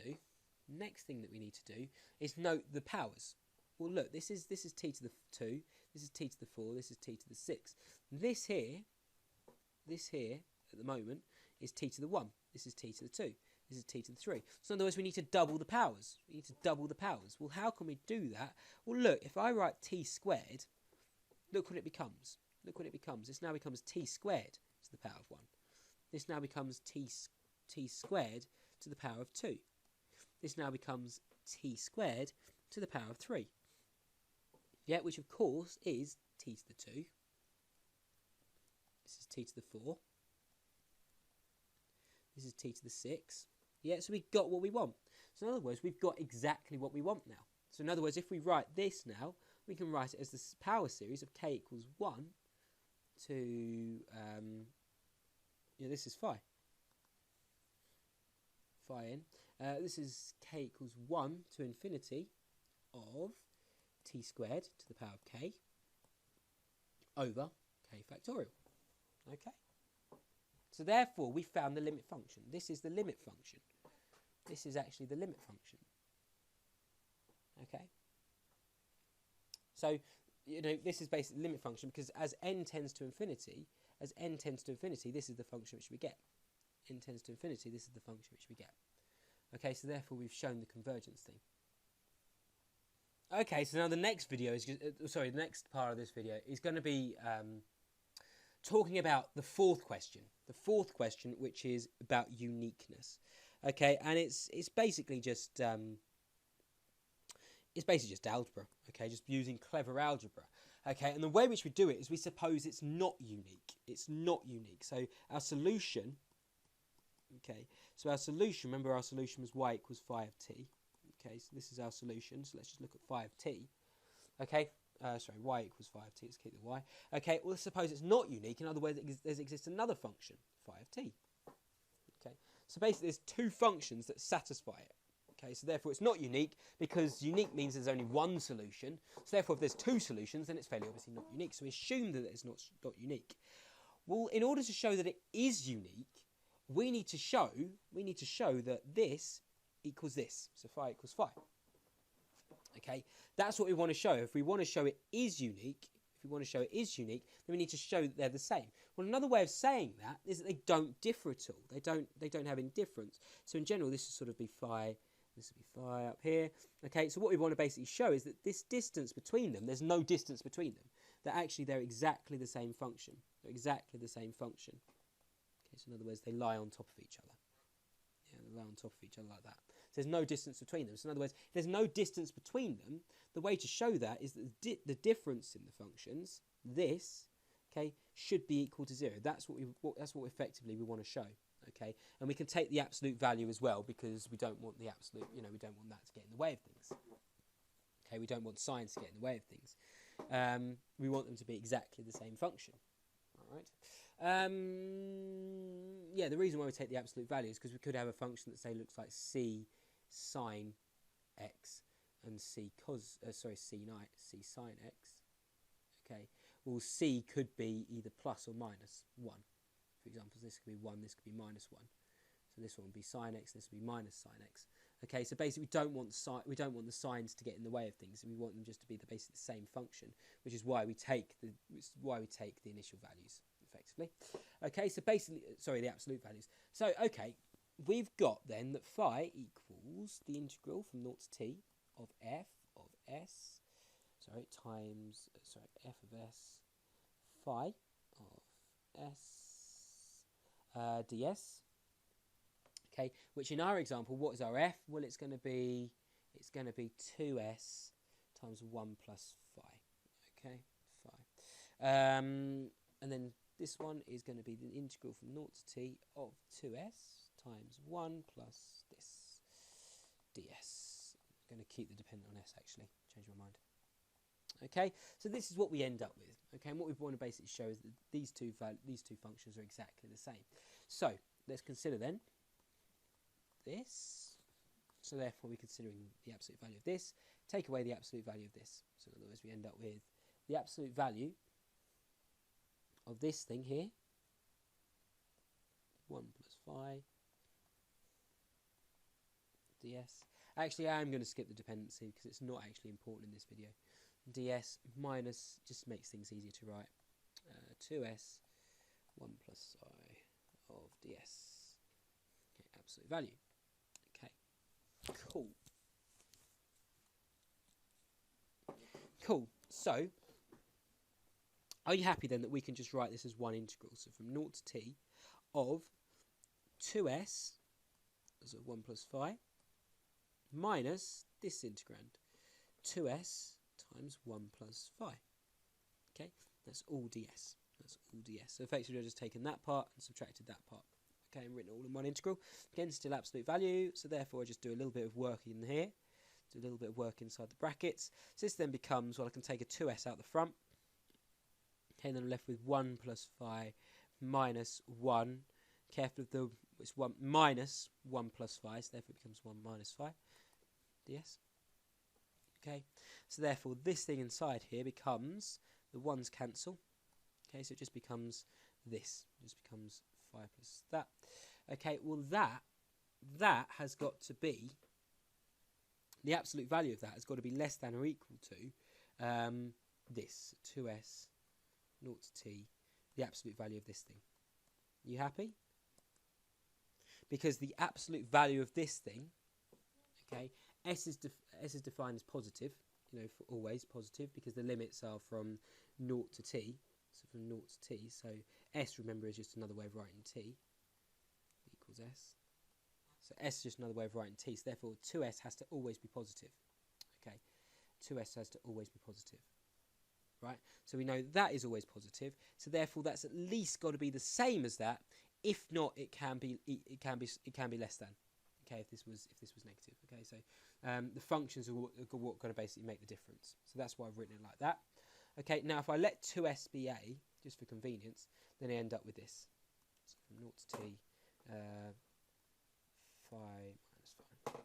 do is note the powers. Well, look, this is t to the 2, this is t to the 4, this is t to the 6. This here, at the moment, is t to the 1. This is t to the 2. This is t to the 3. So in other words, we need to double the powers. Well, how can we do that? Well, look, if I write t squared, look what it becomes. This now becomes t squared to the power of 1. This now becomes t squared to the power of 2. This now becomes t squared to the power of 3. Yeah, which of course is t to the 2. This is t to the 4. This is t to the 6. Yeah, so we've got what we want. So in other words, we've got exactly what we want now. So in other words, if we write this now, we can write it as the power series of k equals 1 to, this is phi n. This is k equals 1 to infinity of t squared to the power of k over k factorial. Okay? So therefore, we found the limit function. This is the limit function. This is actually the limit function. Okay? So, this is basically the limit function because as n tends to infinity, this is the function which we get. N tends to infinity, this is the function which we get. Okay, so therefore we've shown the convergence thing. Okay, so now the next video is, the next part of this video is going to be talking about the fourth question. The fourth question, which is about uniqueness. Okay, and it's basically just algebra. Okay, just using clever algebra. Okay, and the way in which we do it is we suppose it's not unique. It's not unique. So our solution. Okay, so our solution. Remember, our solution was y equals phi of t. Okay, so this is our solution. So let's just look at phi of t. Okay, y equals phi of t. Let's keep the y. Okay, well, let's suppose it's not unique. In other words, there exists another function, phi of t. Okay, so basically there's two functions that satisfy it. Okay, so therefore it's not unique because unique means there's only one solution. So therefore if there's two solutions, then it's fairly obviously not unique. So we assume that it's not unique. Well, in order to show that it is unique, we need to show that this equals this. So phi equals phi. Okay, that's what we want to show. If we want to show it is unique, then we need to show that they're the same. Well, another way of saying that is that they don't differ at all. They don't have any difference. So in general, this would sort of be phi This will be phi up here. Okay, so what we want to basically show is that this distance between them, there's no distance between them. That actually they're exactly the same function. They're exactly the same function. Okay, so in other words, they lie on top of each other. Yeah, they lie on top of each other like that. So there's no distance between them. So in other words, if there's no distance between them, the way to show that is that the difference in the functions, this, okay, should be equal to 0. That's what effectively we want to show. Okay, and we can take the absolute value as well, because we don't want the absolute, we don't want that to get in the way of things. Okay, we don't want signs to get in the way of things. We want them to be exactly the same function. All right. Yeah, the reason why we take the absolute value is because we could have a function that say looks like c sine x and c sine x. Okay, well c could be either plus or minus 1. For example, this could be 1, this could be minus 1. So this one would be sine x, this would be minus sine x. Okay, so basically we don't want the signs to get in the way of things, and we want them just to be basically the same function, which is why we take the initial values effectively. Okay, so basically, sorry, the absolute values. So okay, we've got then that phi equals the integral from 0 to t of f of s, times f of s phi of s ds. Okay, which in our example, what is our f? Well, it's going to be 2s times 1 plus phi. Okay, phi. And then this one is going to be the integral from 0 to t of 2s times 1 plus this ds. I'm going to keep the dependent on s actually. Change my mind. Okay, so this is what we end up with. Okay, and what we want to basically show is that these two functions are exactly the same. So let's consider then this. So therefore we're considering the absolute value of this. Take away the absolute value of this. So in other words, we end up with the absolute value of this thing here, 1 plus phi ds. Actually, I am going to skip the dependency because it's not actually important in this video. ds minus just makes things easier to write. 2s 1 plus phi of ds. Okay, absolute value. Okay, cool. Cool. So, are you happy then that we can just write this as one integral? So from 0 to t of 2s as a 1 plus phi minus this integrand, 2s times 1 plus phi. Okay, that's all ds. That's all ds. So effectively I've just taken that part and subtracted that part. Okay, and written it all in one integral. Again, still absolute value, so therefore I just do a little bit of work in here. Do a little bit of work inside the brackets. So this then becomes, well, I can take a 2s out the front. Okay, and then I'm left with 1 plus phi minus 1. Careful of the, it's 1 minus 1 plus phi, so therefore it becomes 1 minus phi ds. Okay, so therefore this thing inside here becomes, the 1's cancel. Okay, so it just becomes this. It just becomes phi plus that. Okay, well that has got to be, the absolute value of that has got to be less than or equal to this, 2s 0 to t, the absolute value of this thing. You happy? Because the absolute value of this thing, okay, s is defined as positive, for always positive, because the limits are from 0 to t, so from 0 to t, so s, remember, is just another way of writing t, equals s. So s is just another way of writing t, so therefore 2s has to always be positive. Okay, 2s has to always be positive. Right, so we know that is always positive, so therefore that's at least got to be the same as that. If not, it can be less than. Okay, if this was negative. Okay, so the functions are what going to basically make the difference. So that's why I've written it like that. Okay, now if I let 2s be a, just for convenience, then I end up with this. So from 0 to t, phi minus phi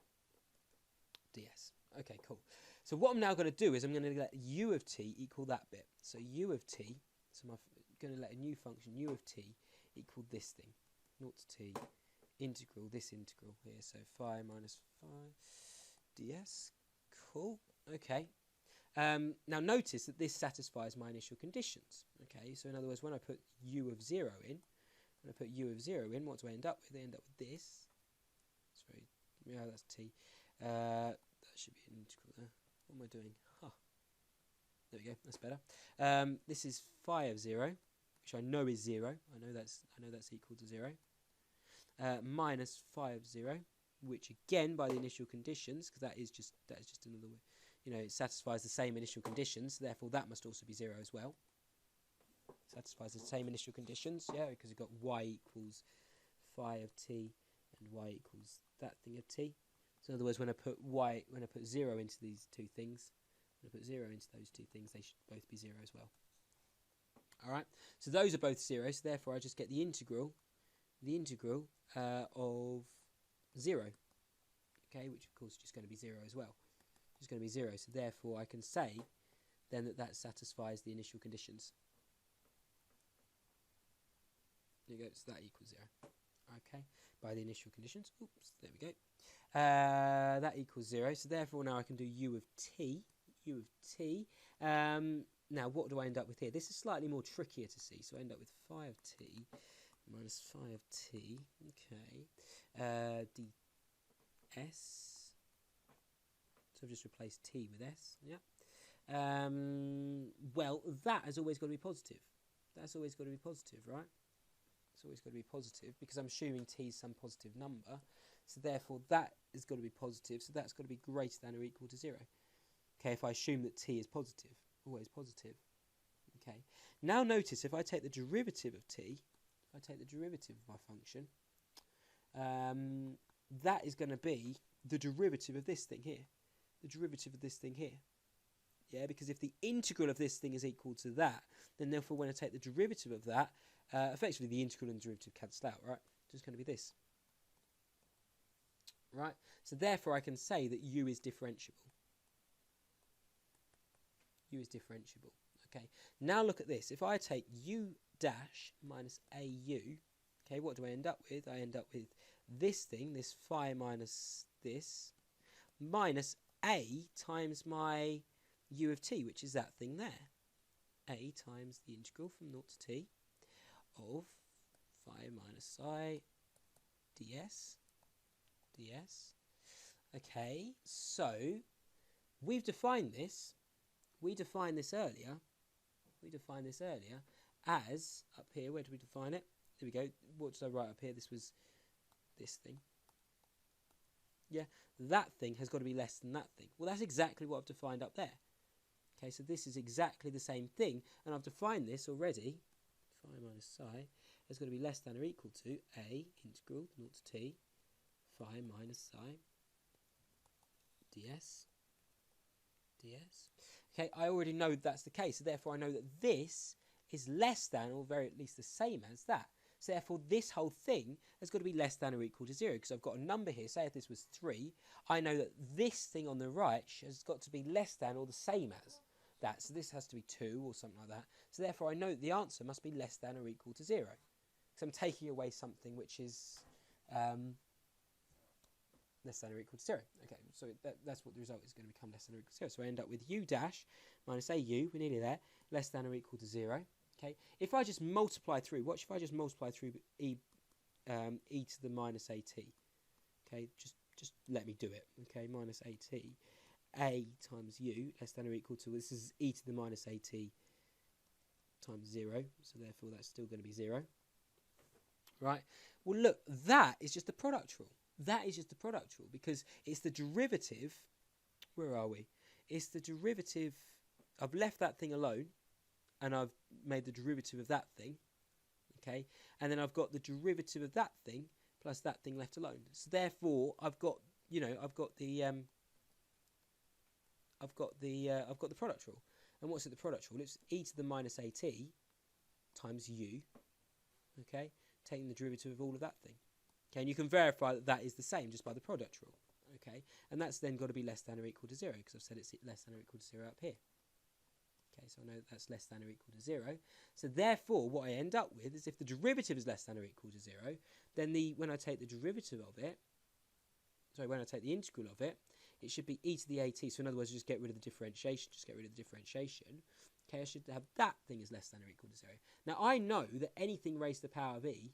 ds. Okay, cool. So what I'm now going to do is I'm going to let u of t equal that bit. So u of t, so I'm going to let a new function u of t equal this thing, 0 to t, integral, this integral here, so phi minus phi ds. Cool. Okay. Now notice that this satisfies my initial conditions. Okay, so in other words, when I put u of 0 in, what do I end up with? I end up with this. Sorry, yeah, that's t. That should be an integral there. What am I doing? Huh. There we go. That's better. This is phi of 0, which I know is 0. I know that's equal to 0. Minus phi of 0, which again by the initial conditions, because that is just another way. You know, it satisfies the same initial conditions. Therefore, that must also be 0 as well. Satisfies the same initial conditions, yeah, because you've got y equals phi of t and y equals that thing of t. So in other words, when I put 0 into these two things, when I put 0 into those two things, they should both be 0 as well. All right. So those are both 0. So therefore, I just get the integral of 0. Okay, which of course is just going to be 0 as well. It's going to be 0. So therefore, I can say then that satisfies the initial conditions. There you go. So that equals 0. Okay, by the initial conditions. Oops, there we go. That equals 0. So therefore, now I can do u of t. Now, what do I end up with here? This is slightly more trickier to see. So I end up with phi of t minus phi of t. Okay, ds. So I've just replaced t with s. Yeah. Well, that has always got to be positive. That's always got to be positive, right? It's always got to be positive because I'm assuming t is some positive number. So therefore, that has got to be positive. So that's got to be greater than or equal to 0. Okay, if I assume that t is positive, always positive. Okay. Now notice if I take the derivative of t, if I take the derivative of my function, that is going to be the derivative of this thing here. The derivative of this thing here. Yeah, because if the integral of this thing is equal to that, then therefore when I take the derivative of that, effectively the integral and the derivative cancel out, right? So it's going to be this. Right? So therefore I can say that u is differentiable. U is differentiable. Okay. Now look at this. If I take u dash minus au, okay, what do I end up with? I end up with this thing, this phi minus this, minus a times my u of t, which is that thing there. A times the integral from 0 to t of phi minus psi ds. Okay, so we've defined this. We defined this earlier as, up here, where did we define it? There we go. What did I write up here? This was this thing. Yeah, that thing has got to be less than that thing. Well, that's exactly what I've defined up there. Okay, so this is exactly the same thing, and I've defined this already. Phi minus psi has got to be less than or equal to a integral 0 to t phi minus psi ds. Okay, I already know that's the case, so therefore I know that this is less than, or very at least the same as that. So therefore this whole thing has got to be less than or equal to 0, because I've got a number here. Say if this was 3, I know that this thing on the right has got to be less than or the same as that. So this has to be 2 or something like that. So therefore I know that the answer must be less than or equal to 0. So I'm taking away something which is less than or equal to 0. Okay, so that's what the result is going to become, less than or equal to 0. So I end up with u dash minus au, we're nearly there, less than or equal to 0. Okay, if I just multiply through, watch if I just multiply through e to the minus at. Okay, just let me do it. Okay, minus at, a times u less than or equal to, this is e to the minus at times 0, so therefore that's still going to be 0. Right, well look, that is just the product rule. That is just the product rule, because it's the derivative, where are we? It's the derivative, I've left that thing alone, and I've made the derivative of that thing, okay? And then I've got the derivative of that thing, plus that thing left alone. So therefore, I've got, I've got the product rule. And what's it, the product rule? It's e to the minus at times u, okay? Taking the derivative of all of that thing. Okay, and you can verify that that is the same just by the product rule. Okay, and that's then got to be less than or equal to 0, because I've said it's less than or equal to 0 up here. Okay, so I know that's less than or equal to 0. So therefore, what I end up with is if the derivative is less than or equal to 0, then when I take the derivative of it, when I take the integral of it, it should be e to the at. So in other words, just get rid of the differentiation. Okay, I should have that thing is less than or equal to 0. Now I know that anything raised to the power of e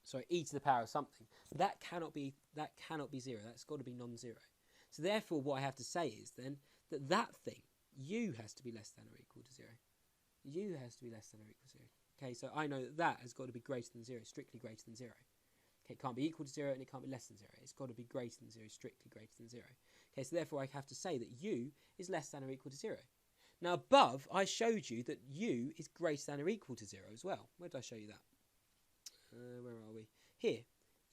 sorry, e to the power of something. That cannot be 0. That's got to be non-zero. So therefore, what I have to say is then that thing, u, has to be less than or equal to 0. U has to be less than or equal to 0. Okay, so I know that has got to be greater than 0, strictly greater than 0. Okay, it can't be equal to 0 and it can't be less than 0. It's got to be greater than 0, strictly greater than 0. Okay, so therefore I have to say that u is less than or equal to 0. Now above, I showed you that u is greater than or equal to 0 as well. Where did I show you that? Where are we? Here.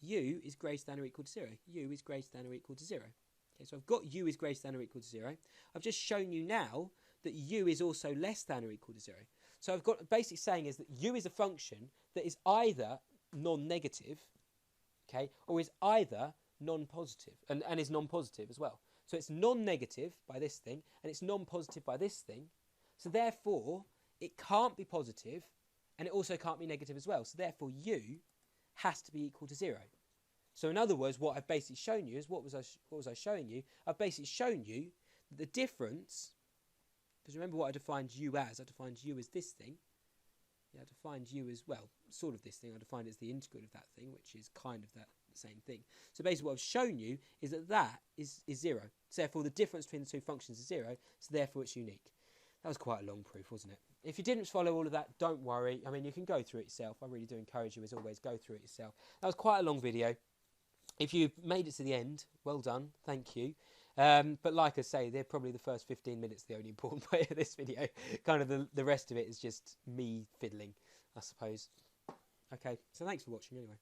U is greater than or equal to 0. U is greater than or equal to 0. Okay, so I've got u is greater than or equal to 0. I've just shown you now that u is also less than or equal to 0. So I've got basically saying is that u is a function that is either non-negative, okay, or is either non-positive, and is non-positive as well. So it's non-negative by this thing, and it's non-positive by this thing. So therefore, it can't be positive, and it also can't be negative as well. So therefore, u has to be equal to 0. So in other words, what I've basically shown you is, what was I showing you? I've basically shown you that the difference, because remember what I defined u as. I defined u as this thing. Yeah, I defined u as, well, sort of this thing. I defined it as the integral of that thing, which is kind of that same thing. So basically what I've shown you is that is 0. So therefore the difference between the two functions is 0, so therefore it's unique. That was quite a long proof, wasn't it? If you didn't follow all of that, don't worry. I mean, you can go through it yourself. I really do encourage you, as always, go through it yourself. That was quite a long video. If you've made it to the end, well done, thank you. But like I say, they're probably the first 15 minutes the only important part of this video. Kind of the rest of it is just me fiddling, I suppose. Okay, so thanks for watching anyway.